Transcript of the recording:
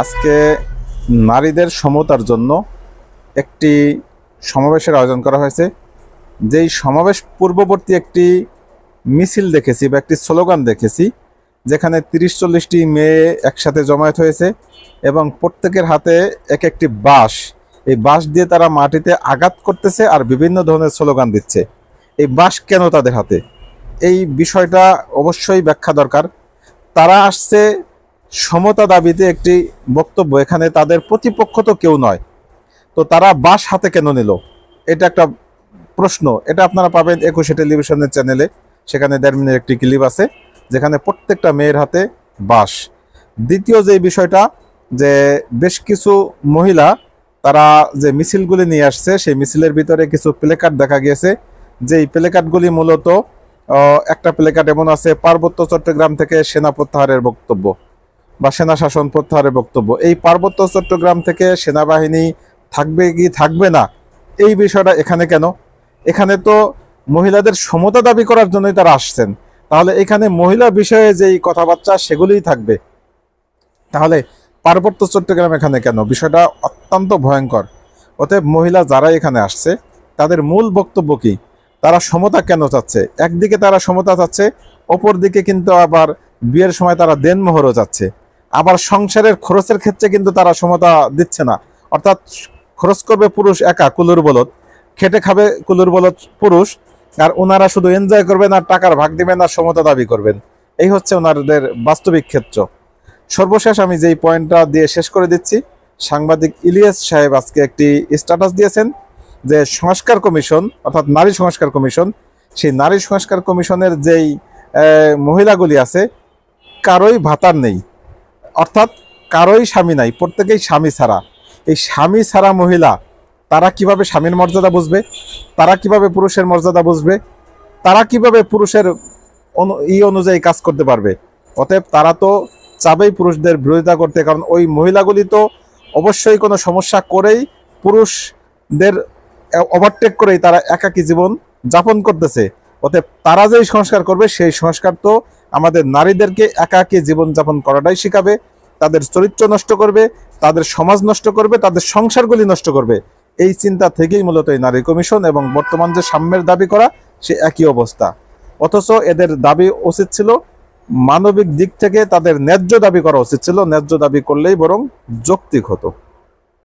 আজকে নারীদের সমতার জন্য একটি সমাবেশের আয়োজন করা হয়েছে। যেই সমাবেশ পূর্ববর্তী একটি মিছিল দেখেছি বা একটি স্লোগান দেখেছি, যেখানে ৩০-৪০টি মেয়ে একসাথে জমায়েত হয়েছে এবং প্রত্যেকের হাতে এক একটি বাঁশ, এই বাঁশ দিয়ে তারা মাটিতে আঘাত করতেছে আর বিভিন্ন ধরনের স্লোগান দিচ্ছে। এই বাঁশ কেন তাদের হাতে, এই বিষয়টা অবশ্যই ব্যাখ্যা দরকার। তারা আসছে সমতা দাবিতে একটি বক্তব্য, এখানে তাদের প্রতিপক্ষ তো কেউ নয়, তো তারা বাঁশ হাতে কেন নিল, এটা একটা প্রশ্ন। এটা আপনারা পাবেন ২১ টেলিভিশনের চ্যানেলে, সেখানে ১.৫ মিনিট একটি ক্লিপ আছে যেখানে প্রত্যেকটা মেয়ের হাতে বাঁশ। দ্বিতীয় যে বিষয়টা, যে বেশ কিছু মহিলা তারা যে মিছিলগুলি নিয়ে আসছে, সেই মিছিলের ভিতরে কিছু প্লেকার্ড দেখা গিয়েছে। যেই প্লেকার্ডগুলি মূলত একটা প্লেকার্ড এমন আছে, পার্বত্য চট্টগ্রাম থেকে সেনা প্রত্যাহারের বক্তব্য বা সেনা শাসন প্রত্যাহারের বক্তব্য। এই পার্বত্য চট্টগ্রাম থেকে সেনাবাহিনী থাকবে কি থাকবে না, এই বিষয়টা এখানে কেন? এখানে তো মহিলাদের সমতা দাবি করার জন্যই তারা আসছেন, তাহলে এখানে মহিলা বিষয়ে যেই কথাবার্তা সেগুলিই থাকবে, তাহলে পার্বত্য চট্টগ্রাম এখানে কেন? বিষয়টা অত্যন্ত ভয়ঙ্কর। অতএব মহিলা যারা এখানে আসছে তাদের মূল বক্তব্য কি, তারা সমতা কেন চাচ্ছে? একদিকে তারা সমতা চাচ্ছে, অপর দিকে কিন্তু আবার বিয়ের সময় তারা দেনমোহরও চাচ্ছে। আবার সংসারের খরচের ক্ষেত্রে কিন্তু তারা সমতা দিচ্ছে না, অর্থাৎ খরচ করবে পুরুষ একা, কুলুর বলদ, খেটে খাবে কুলুর বলদ পুরুষ, আর ওনারা শুধু এনজয় করবেন আর টাকার ভাগ দিবেন আর সমতা দাবি করবেন। এই হচ্ছে ওনাদের বাস্তবিক ক্ষেত্র। সর্বশেষ আমি যেই পয়েন্টটা দিয়ে শেষ করে দিচ্ছি, সাংবাদিক ইলিয়াস সাহেব আজকে একটি স্ট্যাটাস দিয়েছেন যে সংস্কার কমিশন, অর্থাৎ নারী সংস্কার কমিশন, সেই নারী সংস্কার কমিশনের যেই মহিলাগুলি আছে, কারোই ভাতার নেই, অর্থাৎ কারোই স্বামী নাই, প্রত্যেকেই স্বামী ছাড়া। এই স্বামী ছাড়া মহিলা, তারা কিভাবে স্বামীর মর্যাদা বুঝবে? তারা কিভাবে পুরুষের মর্যাদা বুঝবে? তারা কিভাবে পুরুষের অনুযায়ী কাজ করতে পারবে? অতএব তারা তো চাবেই পুরুষদের বিরোধিতা করতে, কারণ ওই মহিলাগুলি তো অবশ্যই কোনো সমস্যা করেই পুরুষদের ওভারটেক করেই তারা একাকী জীবন যাপন করতেছে। অতএব তারা যেই সংস্কার করবে, সেই সংস্কার তো আমাদের নারীদেরকে একাকী জীবন যাপন করাটাই শিখাবে, তাদের চরিত্র নষ্ট করবে, তাদের সমাজ নষ্ট করবে, তাদের সংসারগুলি নষ্ট করবে। এই চিন্তা থেকেই মূলত এই নারী কমিশন এবং বর্তমান যে সাম্যের দাবি করা, সে একই অবস্থা। অথচ এদের দাবি উচিত ছিল মানবিক দিক থেকে, তাদের ন্যায্য দাবি করা উচিত ছিল। ন্যায্য দাবি করলেই বরং যৌক্তিক হতো।